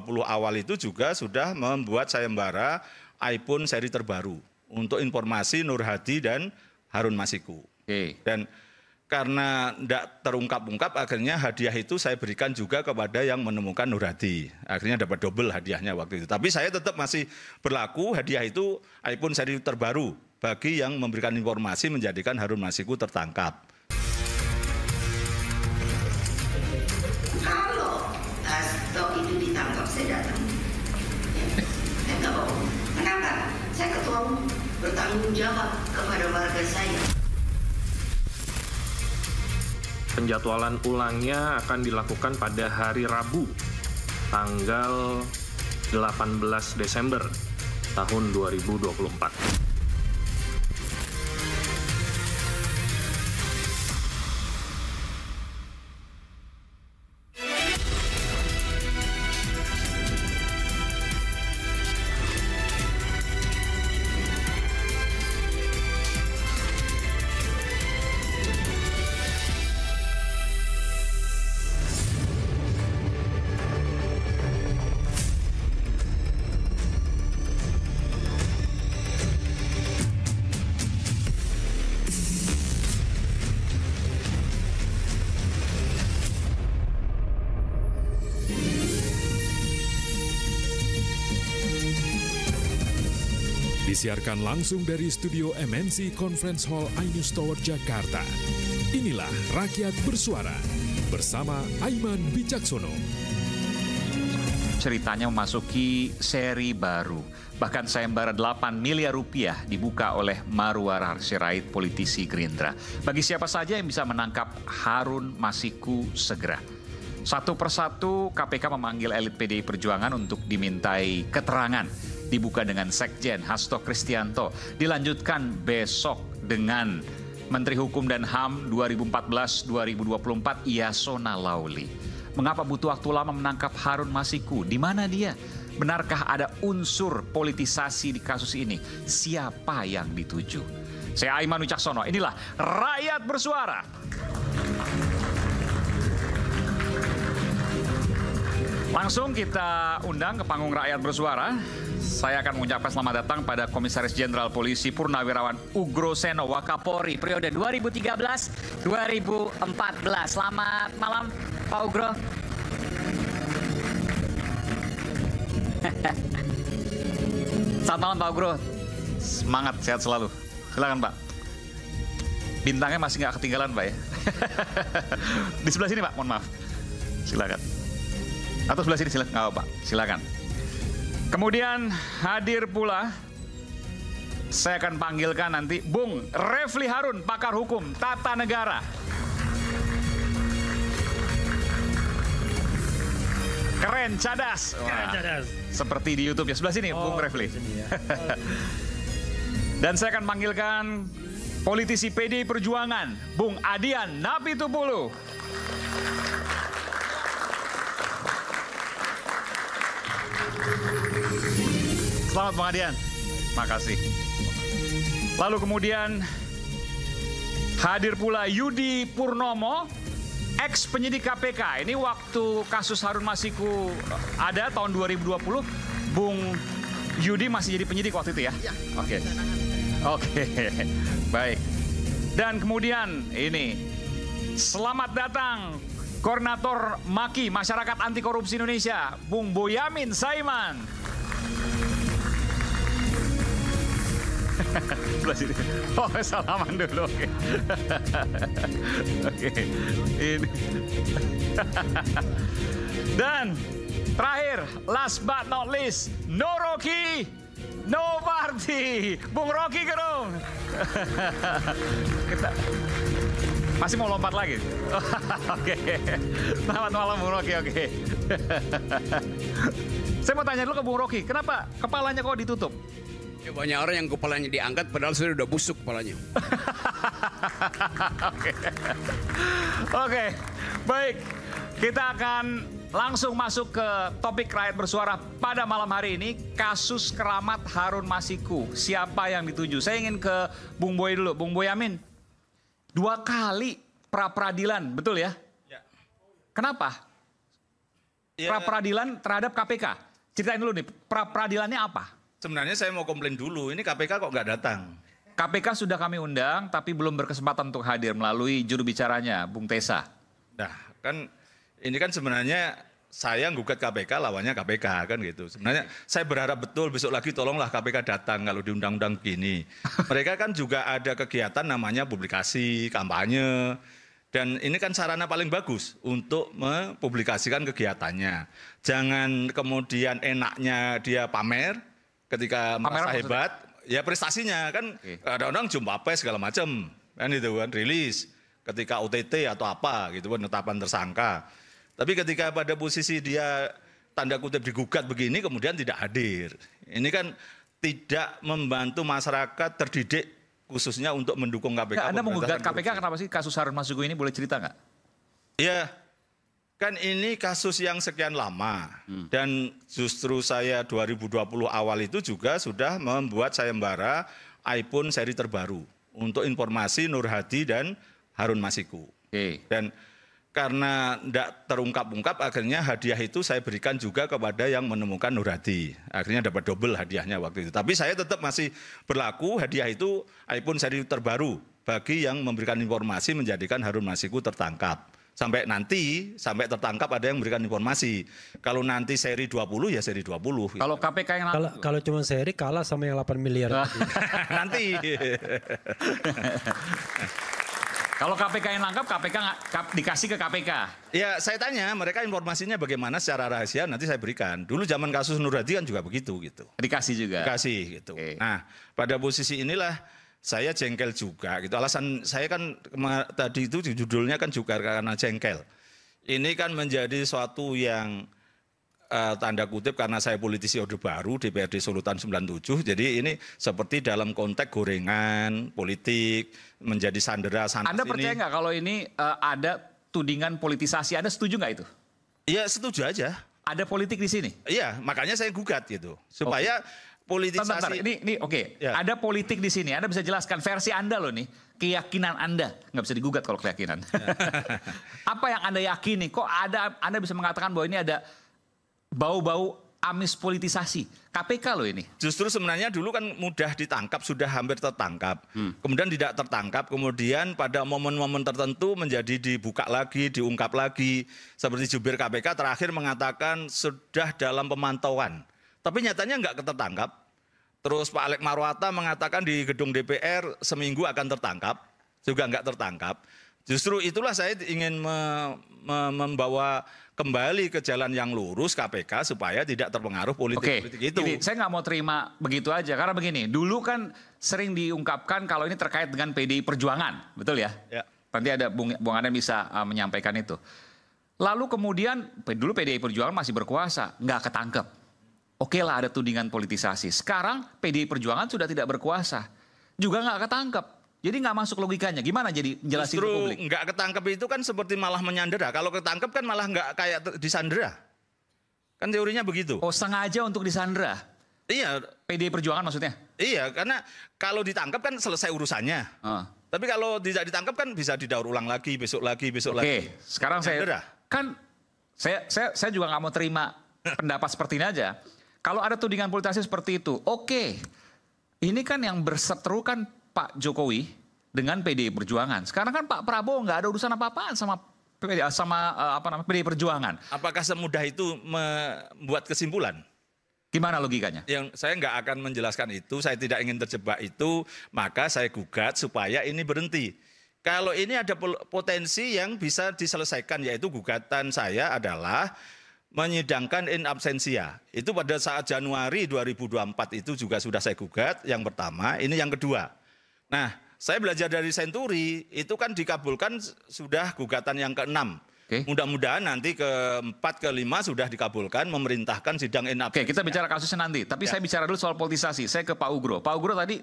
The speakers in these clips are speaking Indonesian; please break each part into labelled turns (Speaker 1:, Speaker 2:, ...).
Speaker 1: 2020 awal itu juga sudah membuat sayembara iPhone seri terbaru untuk informasi Nur Hadi dan Harun Masiku. Dan karena tidak terungkap-ungkap, akhirnya hadiah itu saya berikan juga kepada yang menemukan Nur Hadi. Akhirnya dapat double hadiahnya waktu itu. Tapi saya tetap masih berlaku hadiah itu iPhone seri terbaru bagi yang memberikan informasi menjadikan Harun Masiku tertangkap.
Speaker 2: Kalau Hasto itu ditangkap, saya datang. Ya, saya nggak bohong. Kenapa? Saya ketua umum bertanggung jawab kepada warga saya.
Speaker 3: Penjadwalan ulangnya akan dilakukan pada hari Rabu, tanggal 18 Desember tahun 2024.
Speaker 4: Disiarkan langsung dari studio MNC Conference Hall iNews Tower Jakarta. Inilah Rakyat Bersuara bersama Aiman Wicaksono.
Speaker 5: Ceritanya memasuki seri baru. Bahkan sayembara 8 miliar rupiah dibuka oleh Marwar Sirait, politisi Gerindra. Bagi siapa saja yang bisa menangkap Harun Masiku segera. Satu persatu KPK memanggil elit PDI Perjuangan untuk dimintai keterangan. Dibuka dengan Sekjen Hasto Kristianto, dilanjutkan besok dengan Menteri Hukum dan HAM 2014-2024 Yasona Lauli. Mengapa butuh waktu lama menangkap Harun Masiku? Di mana dia? Benarkah ada unsur politisasi di kasus ini? Siapa yang dituju? Saya Aiman Wicaksono, inilah Rakyat Bersuara. Langsung kita undang ke panggung Rakyat Bersuara. Saya akan mengucapkan selamat datang pada Komisaris Jenderal Polisi Purnawirawan Ugro Seno, Wakapolri, periode 2013-2014. Selamat malam, Pak Ugro. Selamat malam, Pak Ugro. Semangat, sehat selalu. Silakan, Pak. Bintangnya masih nggak ketinggalan, Pak ya. Di sebelah sini, Pak. Mohon maaf. Silakan. Atau sebelah sini, silakan. Nggak, Pak. Silakan. Kemudian hadir pula, saya akan panggilkan nanti Bung Refli Harun, pakar hukum tata negara. Keren, cadas.
Speaker 6: Keren, cadas.
Speaker 5: Seperti di YouTube ya. Sebelah sini, Bung Refli.
Speaker 6: Ya.
Speaker 5: Dan saya akan panggilkan politisi PDI Perjuangan, Bung Adian Napitupulu. Selamat Bang Adian. Makasih. Lalu kemudian hadir pula Yudi Purnomo, ex penyidik KPK. Ini waktu kasus Harun Masiku ada tahun 2020, Bung Yudi masih jadi penyidik waktu itu ya? Oke. Oke. Baik. Dan kemudian ini, selamat datang Koordinator MAKI, Masyarakat Anti Korupsi Indonesia, Bung Boyamin Saiman. Sebelah sini. Oh, salaman dulu. Oke. Oke. Ini. Dan terakhir, last but not least, no Rocky, no party. Bung Rocky Gerung. Kita masih mau lompat lagi? Oke. Selamat malam Bung Rocky. Oke. Saya mau tanya dulu ke Bung Rocky, kenapa kepalanya kok ditutup?
Speaker 7: Ya, banyak orang yang kepalanya diangkat padahal sudah busuk kepalanya.
Speaker 5: Oke. Baik. Kita akan langsung masuk ke topik Rakyat Bersuara pada malam hari ini. Kasus keramat Harun Masiku. Siapa yang dituju? Saya ingin ke Bung Boy dulu. Bung Boyamin. 2 kali pra-peradilan, betul ya? Ya. Kenapa? pra-peradilan terhadap KPK. Ceritain dulu nih, pra-peradilannya apa?
Speaker 1: Sebenarnya saya mau komplain dulu, ini KPK kok nggak datang?
Speaker 5: KPK sudah kami undang, tapi belum berkesempatan untuk hadir melalui juru bicaranya, Bung Tesa.
Speaker 1: Nah, kan ini kan sebenarnya saya gugat KPK, lawannya KPK kan gitu. Sebenarnya saya berharap betul besok lagi tolonglah KPK datang kalau di undang-undang begini. Mereka kan juga ada kegiatan namanya publikasi, kampanye. Dan ini kan sarana paling bagus untuk mempublikasikan kegiatannya. Jangan kemudian enaknya dia pamer ketika merasa hebat. Ya prestasinya kan kadang-kadang jumpa pes segala macam kan itu kan rilis ketika OTT atau apa gitu penetapan tersangka. Tapi ketika pada posisi dia tanda kutip digugat begini kemudian tidak hadir. Ini kan tidak membantu masyarakat terdidik khususnya untuk mendukung KPK.
Speaker 5: Nah, Anda menggugat KPK kenapa sih kasus Harun Masiku ini, boleh cerita nggak?
Speaker 1: Ya. Kan ini kasus yang sekian lama dan justru saya 2020 awal itu juga sudah membuat sayembara iPhone seri terbaru untuk informasi Nur Hadi dan Harun Masiku. Dan karena tidak terungkap-ungkap akhirnya hadiah itu saya berikan juga kepada yang menemukan Nur Hadi. Akhirnya dapat double hadiahnya waktu itu. Tapi saya tetap masih berlaku hadiah itu iPhone seri terbaru bagi yang memberikan informasi menjadikan Harun Masiku tertangkap. Sampai tertangkap ada yang memberikan informasi. Kalau nanti seri 20 ya seri 20.
Speaker 5: Kalau KPK yang
Speaker 6: kalau cuma seri kalah sama yang 8 miliar.
Speaker 1: Nanti.
Speaker 5: Kalau KPK yang nangkap, KPK dikasih ke KPK.
Speaker 1: Ya saya tanya mereka informasinya bagaimana secara rahasia nanti saya berikan. Dulu zaman kasus Nur Hadi kan juga begitu gitu.
Speaker 5: Dikasih juga.
Speaker 1: Dikasih gitu. Nah pada posisi inilah saya jengkel juga gitu. Alasan saya kan tadi itu judulnya kan juga karena jengkel. Ini kan menjadi suatu yang tanda kutip karena saya politisi Orde Baru DPRD Sulutan 97. Jadi ini seperti dalam konteks gorengan politik menjadi sandera sana
Speaker 5: Anda percaya nggak kalau ini ada tudingan politisasi? Anda setuju nggak itu?
Speaker 1: Iya setuju aja.
Speaker 5: Ada politik di sini?
Speaker 1: Iya makanya saya gugat gitu supaya politisasi.
Speaker 5: Bentar. Ini oke. Ya. Ada politik di sini. Anda bisa jelaskan versi Anda loh nih, keyakinan Anda nggak bisa digugat kalau keyakinan. Ya. Apa yang Anda yakini? Kok Anda bisa mengatakan bahwa ini ada bau-bau amis politisasi? KPK loh ini.
Speaker 1: Justru sebenarnya dulu kan mudah ditangkap, sudah hampir tertangkap. Kemudian tidak tertangkap, kemudian pada momen-momen tertentu menjadi dibuka lagi, diungkap lagi. Seperti jubir KPK terakhir mengatakan sudah dalam pemantauan. Tapi nyatanya nggak tertangkap. Terus Pak Alek Marwata mengatakan di gedung DPR seminggu akan tertangkap. Juga nggak tertangkap. Justru itulah saya ingin membawa kembali ke jalan yang lurus KPK supaya tidak terpengaruh politik-politik itu.
Speaker 5: Jadi, saya nggak mau terima begitu aja. Karena begini, dulu kan sering diungkapkan kalau ini terkait dengan PDI Perjuangan. Betul ya? Ya. Nanti ada Bung Anden bisa menyampaikan itu. Lalu kemudian, dulu PDI Perjuangan masih berkuasa. Nggak ketangkep. Oke lah ada tudingan politisasi. Sekarang PDI Perjuangan sudah tidak berkuasa. Juga nggak ketangkep. Jadi nggak masuk logikanya. Gimana jadi jelasin ke publik?
Speaker 1: Justru nggak ketangkep itu kan seperti malah menyandera. Kalau ketangkep kan malah nggak kayak disandera. Kan teorinya begitu.
Speaker 5: Oh sengaja untuk disandera?
Speaker 1: Iya.
Speaker 5: PDI Perjuangan maksudnya?
Speaker 1: Iya karena kalau ditangkap kan selesai urusannya. Tapi kalau tidak ditangkap kan bisa didaur ulang lagi, besok lagi.
Speaker 5: Oke, sekarang saya juga nggak mau terima pendapat seperti ini aja. Kalau ada tudingan politisasi seperti itu, oke. Ini kan yang berseteru kan Pak Jokowi dengan PDI Perjuangan. Sekarang kan Pak Prabowo nggak ada urusan apa-apaan sama PDI Perjuangan.
Speaker 1: Apakah semudah itu membuat kesimpulan?
Speaker 5: Gimana logikanya?
Speaker 1: Yang saya nggak akan menjelaskan itu, saya tidak ingin terjebak itu, maka saya gugat supaya ini berhenti. Kalau ini ada potensi yang bisa diselesaikan, yaitu gugatan saya adalah menyidangkan in absentia. Itu pada saat Januari 2024 itu juga sudah saya gugat, yang pertama. Ini yang kedua. Nah, saya belajar dari Senturi, itu kan dikabulkan sudah gugatan yang ke-6. Mudah-mudahan nanti ke-4, ke-5 sudah dikabulkan, memerintahkan sidang in absentia.
Speaker 5: Oke, kita bicara kasusnya nanti. Tapi saya bicara dulu soal politisasi. Saya ke Pak Ugro. Pak Ugro tadi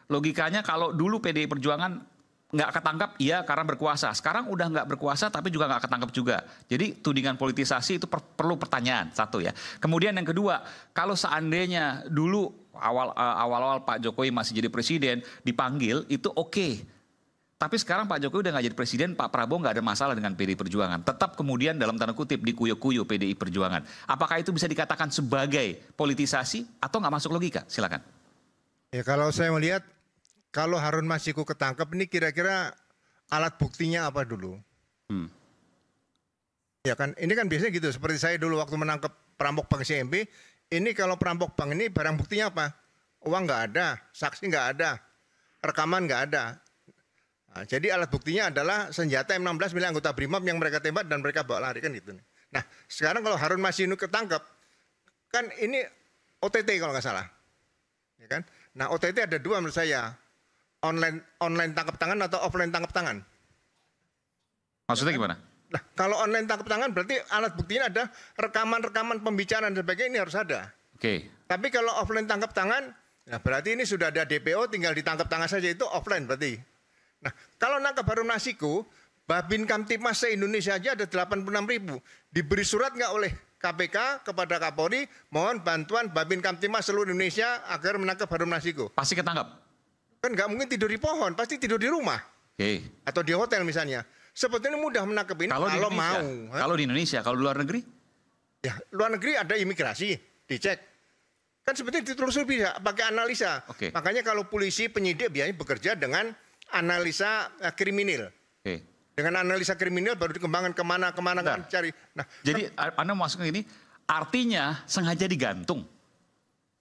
Speaker 5: logikanya kalau dulu PDI Perjuangan nggak ketangkap, iya karena berkuasa. Sekarang udah nggak berkuasa tapi juga nggak ketangkap juga. Jadi tudingan politisasi itu perlu pertanyaan, satu ya. Kemudian yang kedua, kalau seandainya dulu awal-awal Pak Jokowi masih jadi presiden, dipanggil itu oke. Tapi sekarang Pak Jokowi udah nggak jadi presiden, Pak Prabowo nggak ada masalah dengan PDI Perjuangan. Tetap kemudian dalam tanda kutip dikuyo-kuyo PDI Perjuangan. Apakah itu bisa dikatakan sebagai politisasi atau nggak masuk logika? Silakan.
Speaker 8: Ya kalau saya melihat, kalau Harun Masiku ketangkep ini kira-kira alat buktinya apa dulu? Ya kan, ini kan biasanya gitu. Seperti saya dulu waktu menangkap perampok bank CMB, ini kalau perampok bank ini barang buktinya apa? Uang nggak ada, saksi nggak ada, rekaman nggak ada. Nah, jadi alat buktinya adalah senjata M16 milik anggota BRIMOB yang mereka tembak dan mereka bawa lari kan gitu. Nah sekarang kalau Harun Masiku ketangkep, kan ini OTT kalau nggak salah. Ya kan? Nah OTT ada dua menurut saya, online tangkap tangan atau offline tangkap tangan.
Speaker 5: Maksudnya gimana?
Speaker 8: Nah kalau online tangkap tangan berarti alat buktinya ada rekaman-rekaman pembicaraan dan sebagainya, ini harus ada.
Speaker 5: Oke.
Speaker 8: Tapi kalau offline tangkap tangan, nah berarti ini sudah ada DPO, tinggal ditangkap tangan saja, itu offline berarti. Nah, kalau nangkap Harun Masiku, Babin Kamtipmas se-Indonesia aja ada 86.000. Diberi surat nggak oleh KPK kepada Kapolri, mohon bantuan Babin Kamtipmas seluruh Indonesia agar menangkap Harun Masiku.
Speaker 5: Pasti ketangkap?
Speaker 8: Kan nggak mungkin tidur di pohon, pasti tidur di rumah.
Speaker 5: Oke.
Speaker 8: Atau di hotel misalnya. Sebetulnya mudah menangkap ini kalau mau.
Speaker 5: Kalau di Indonesia, kalau di luar negeri?
Speaker 8: Ya, luar negeri ada imigrasi, dicek. Kan sebetulnya ditelusuri bisa, pakai analisa.
Speaker 5: Oke.
Speaker 8: Makanya kalau polisi, penyidik biasanya bekerja dengan analisa kriminal.
Speaker 5: Oke.
Speaker 8: Dengan analisa kriminal baru dikembangkan kemana kan cari. Nah,
Speaker 5: jadi Anda masuk ke ini, artinya sengaja digantung.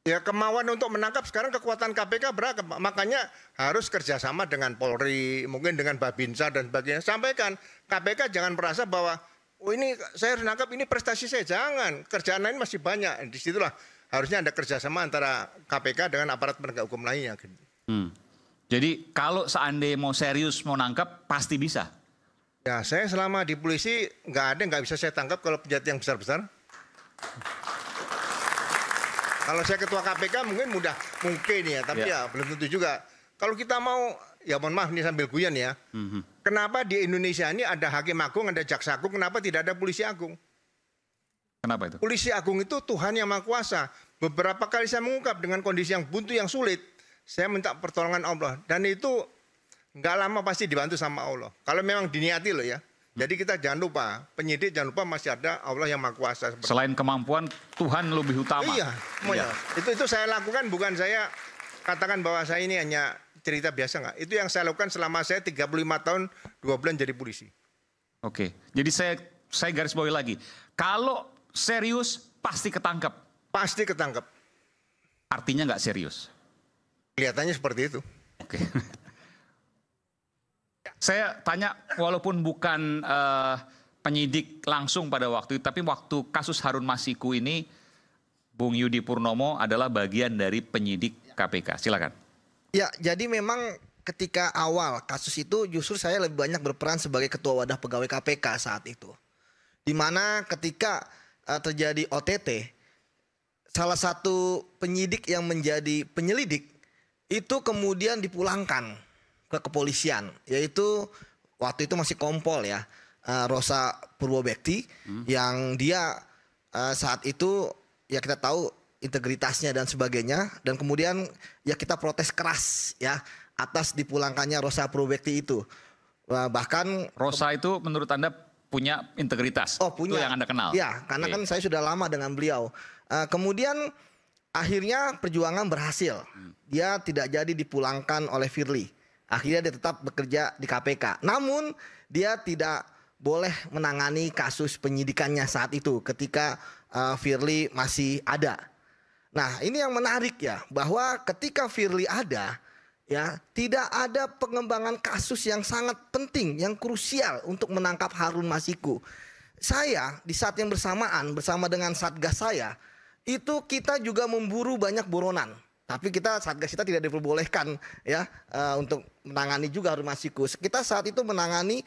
Speaker 8: Ya kemauan untuk menangkap sekarang kekuatan KPK berapa? Makanya harus kerjasama dengan Polri, mungkin dengan Babinsa dan sebagainya. Sampaikan KPK jangan merasa bahwa oh ini saya harus nangkap, ini prestasi saya. Jangan, kerjaan lain masih banyak. Disitulah harusnya ada kerjasama antara KPK dengan aparat penegak hukum lainnya.
Speaker 5: Jadi kalau seandainya mau serius mau nangkap pasti bisa.
Speaker 8: Ya saya selama di polisi nggak bisa saya tangkap kalau penjahat yang besar-besar. Kalau saya ketua KPK mungkin ya, tapi ya belum tentu juga. Kalau kita mau, ya mohon maaf ini sambil guyon ya. Kenapa di Indonesia ini ada hakim agung, ada jaksa agung, kenapa tidak ada polisi agung?
Speaker 5: Kenapa itu?
Speaker 8: Polisi agung itu Tuhan yang Maha Kuasa. Beberapa kali saya mengungkap dengan kondisi yang buntu, yang sulit. Saya minta pertolongan Allah. Dan itu nggak lama pasti dibantu sama Allah. Kalau memang diniati loh ya. Jadi kita jangan lupa, penyidik jangan lupa masih ada Allah yang Maha Kuasa.
Speaker 5: Selain kemampuan, Tuhan lebih utama.
Speaker 8: Iya, iya. Itu saya lakukan, bukan saya katakan bahwa saya ini hanya cerita biasa nggak. Itu yang saya lakukan selama saya 35 tahun 2 bulan jadi polisi.
Speaker 5: Oke, jadi saya garis bawahi lagi. Kalau serius pasti ketangkep.
Speaker 8: Pasti ketangkep.
Speaker 5: Artinya nggak serius.
Speaker 8: Kelihatannya seperti itu.
Speaker 5: Oke. Saya tanya, walaupun bukan penyidik langsung pada waktu itu, tapi waktu kasus Harun Masiku ini, Bung Yudi Purnomo adalah bagian dari penyidik KPK. Silakan.
Speaker 9: Ya, jadi memang ketika awal kasus itu justru saya lebih banyak berperan sebagai ketua wadah pegawai KPK saat itu. Di mana ketika terjadi OTT, salah satu penyidik yang menjadi penyelidik itu kemudian dipulangkan ke kepolisian, yaitu waktu itu masih Kompol ya, Rosa Purwobekti, yang dia saat itu ya kita tahu integritasnya dan sebagainya, dan kemudian ya kita protes keras ya atas dipulangkannya Rosa Purwobekti itu. Bahkan
Speaker 5: Rosa itu menurut Anda punya integritas?
Speaker 9: Oh punya.
Speaker 5: Itu yang Anda kenal?
Speaker 9: Ya, karena kan saya sudah lama dengan beliau. Kemudian akhirnya perjuangan berhasil. Dia tidak jadi dipulangkan oleh Firly. Akhirnya dia tetap bekerja di KPK. Namun dia tidak boleh menangani kasus penyidikannya saat itu ketika Firly masih ada. Nah ini yang menarik ya, bahwa ketika Firly ada, ya tidak ada pengembangan kasus yang sangat penting, yang krusial untuk menangkap Harun Masiku. Saya di saat yang bersamaan bersama dengan Satgas saya, itu kita juga memburu banyak buronan. Tapi Satgas kita tidak diperbolehkan ya untuk menangani juga Harun Masiku. Kita saat itu menangani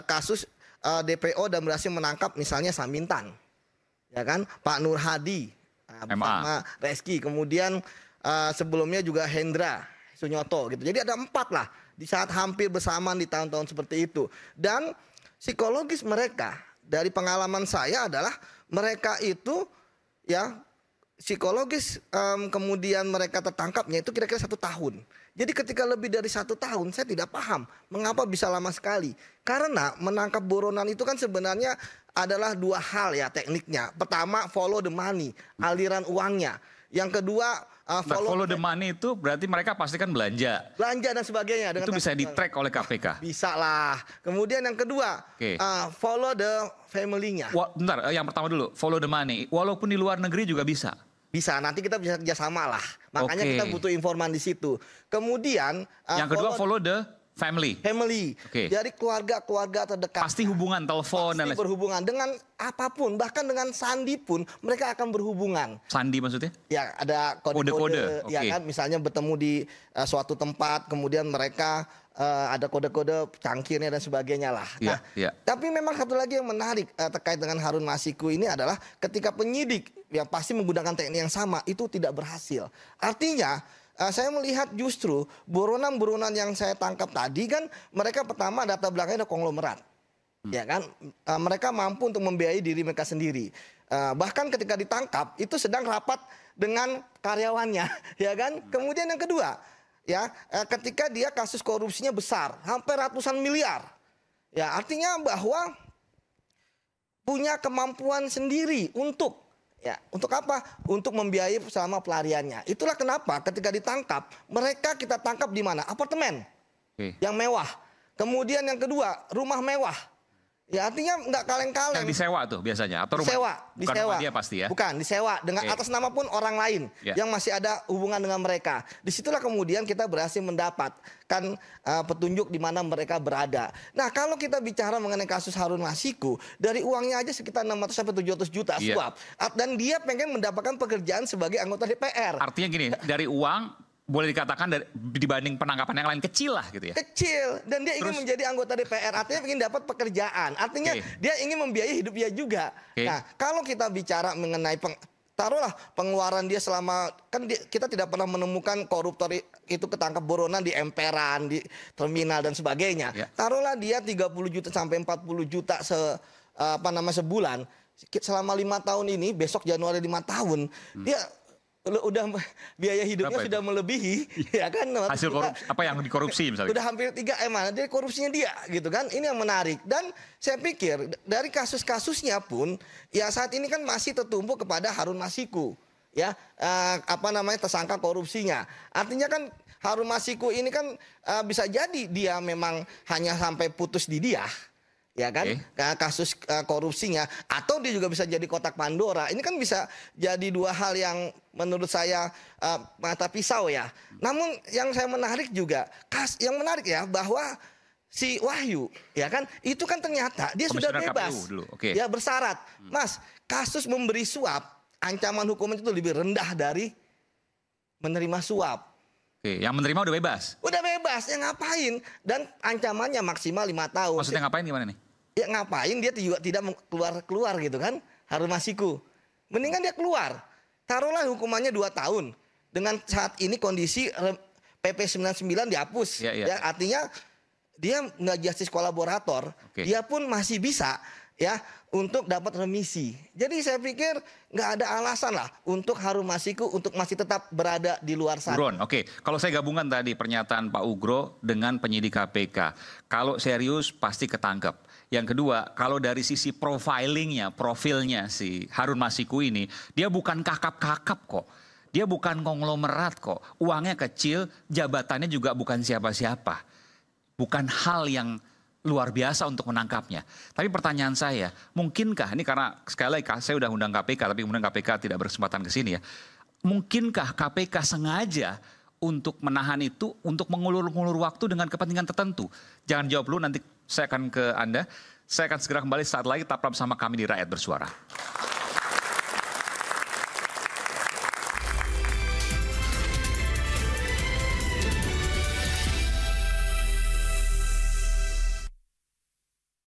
Speaker 9: kasus DPO dan berhasil menangkap misalnya Samintan, ya kan, Pak Nur Hadi, sama Reski, kemudian sebelumnya juga Hendra Sunyoto gitu. Jadi ada 4 lah di saat hampir bersamaan di tahun-tahun seperti itu. Dan psikologis mereka dari pengalaman saya adalah mereka itu ya psikologis kemudian mereka tertangkapnya itu kira-kira 1 tahun. Jadi ketika lebih dari 1 tahun saya tidak paham mengapa bisa lama sekali. Karena menangkap buronan itu kan sebenarnya adalah 2 hal ya tekniknya. Pertama follow the money, aliran uangnya. Yang kedua
Speaker 5: follow the money itu berarti mereka pasti kan belanja.
Speaker 9: Belanja dan sebagainya.
Speaker 5: Itu bisa di-track oleh KPK?
Speaker 9: Bisa lah. Kemudian yang kedua follow the family-nya.
Speaker 5: Bentar, yang pertama dulu follow the money. Walaupun di luar negeri juga bisa?
Speaker 9: Bisa, nanti kita bisa kerjasama lah. Makanya kita butuh informan di situ. Kemudian
Speaker 5: yang kedua follow the family.
Speaker 9: Jadi keluarga terdekat.
Speaker 5: Pasti hubungan telepon dan
Speaker 9: berhubungan dengan apapun, bahkan dengan sandi pun mereka akan berhubungan.
Speaker 5: Sandi maksudnya?
Speaker 9: Ya ada kode-kode. Ya kan, misalnya bertemu di suatu tempat, kemudian mereka ada kode-kode cangkirnya dan sebagainya lah. Nah, tapi memang satu lagi yang menarik terkait dengan Harun Masiku ini adalah ketika penyidik yang pasti menggunakan teknik yang sama itu tidak berhasil. Artinya saya melihat justru buronan-buronan yang saya tangkap tadi kan mereka pertama data belakangnya ada konglomerat. Ya kan, mereka mampu untuk membiayai diri mereka sendiri. Bahkan ketika ditangkap itu sedang rapat dengan karyawannya, ya kan. Kemudian yang kedua, ya ketika dia kasus korupsinya besar, hampir ratusan miliar. Ya, artinya bahwa punya kemampuan sendiri untuk apa? Untuk membiayai selama pelariannya. Itulah kenapa ketika ditangkap, mereka kita tangkap di mana? Apartemen yang mewah. Kemudian yang kedua, rumah mewah. Ya artinya nggak kaleng-kaleng.
Speaker 5: Yang disewa tuh biasanya atau rumah? Bukan rumah dia pasti ya?
Speaker 9: Bukan, disewa dengan atas nama pun orang lain yang masih ada hubungan dengan mereka. Disitulah kemudian kita berhasil mendapatkan petunjuk di mana mereka berada. Nah kalau kita bicara mengenai kasus Harun Masiku, dari uangnya aja sekitar 600 sampai 700 juta suap. Dan dia pengen mendapatkan pekerjaan sebagai anggota DPR.
Speaker 5: Artinya gini, dari uang boleh dikatakan dibanding penangkapan yang lain kecil lah gitu ya?
Speaker 9: Kecil, dan dia ingin menjadi anggota DPR, artinya ingin dapat pekerjaan, artinya dia ingin membiayai hidup dia juga. Nah, kalau kita bicara mengenai taruhlah pengeluaran dia selama, kan kita tidak pernah menemukan koruptor itu ketangkap buronan di emperan, di terminal dan sebagainya. Taruhlah dia 30 juta sampai 40 juta sebulan, selama 5 tahun ini, besok Januari 5 tahun, dia udah biaya hidupnya sudah melebihi ya kan
Speaker 5: hasil korupsi apa yang dikorupsi misalnya
Speaker 9: udah hampir 3 M jadi korupsinya dia gitu kan. Ini yang menarik dan saya pikir dari kasus-kasusnya pun ya saat ini kan masih tertumpu kepada Harun Masiku ya tersangka korupsinya. Artinya kan Harun Masiku ini kan bisa jadi dia memang hanya sampai putus di dia ya kan kasus korupsinya, atau dia juga bisa jadi kotak Pandora. Ini kan bisa jadi 2 hal yang menurut saya mata pisau ya. Namun yang saya menarik juga yang menarik ya bahwa si Wahyu ya kan itu kan ternyata dia sudah bebas ya bersyarat. Mas, kasus memberi suap ancaman hukuman itu lebih rendah dari menerima suap.
Speaker 5: Yang menerima udah bebas?
Speaker 9: Udah bebas, ya ngapain? Dan ancamannya maksimal 5 tahun.
Speaker 5: Maksudnya ngapain gimana nih?
Speaker 9: Ya ngapain dia juga tidak keluar gitu kan, Harun Masiku. Mendingan dia keluar. Taruhlah hukumannya 2 tahun. Dengan saat ini kondisi PP 99 dihapus. Ya, artinya dia nggak justice kolaborator. Dia pun masih bisa ya untuk dapat remisi. Jadi saya pikir nggak ada alasan lah untuk Harun Masiku untuk masih tetap berada di luar sana.
Speaker 5: Buron, kalau saya gabungkan tadi pernyataan Pak Ugro dengan penyidik KPK. Kalau serius pasti ketangkep. Yang kedua, kalau dari sisi profilnya si Harun Masiku ini, dia bukan kakap-kakap kok. Dia bukan konglomerat kok. Uangnya kecil, jabatannya juga bukan siapa-siapa. Bukan hal yang luar biasa untuk menangkapnya. Tapi pertanyaan saya, mungkinkah, ini karena sekali lagi saya udah undang KPK, tapi kemudian KPK tidak berkesempatan ke sini ya. Mungkinkah KPK sengaja untuk menahan itu, untuk mengulur-ngulur waktu dengan kepentingan tertentu? Jangan jawab dulu, nanti saya akan ke Anda. Saya akan segera kembali saat lagi, tetaplah bersama kami di Rakyat Bersuara.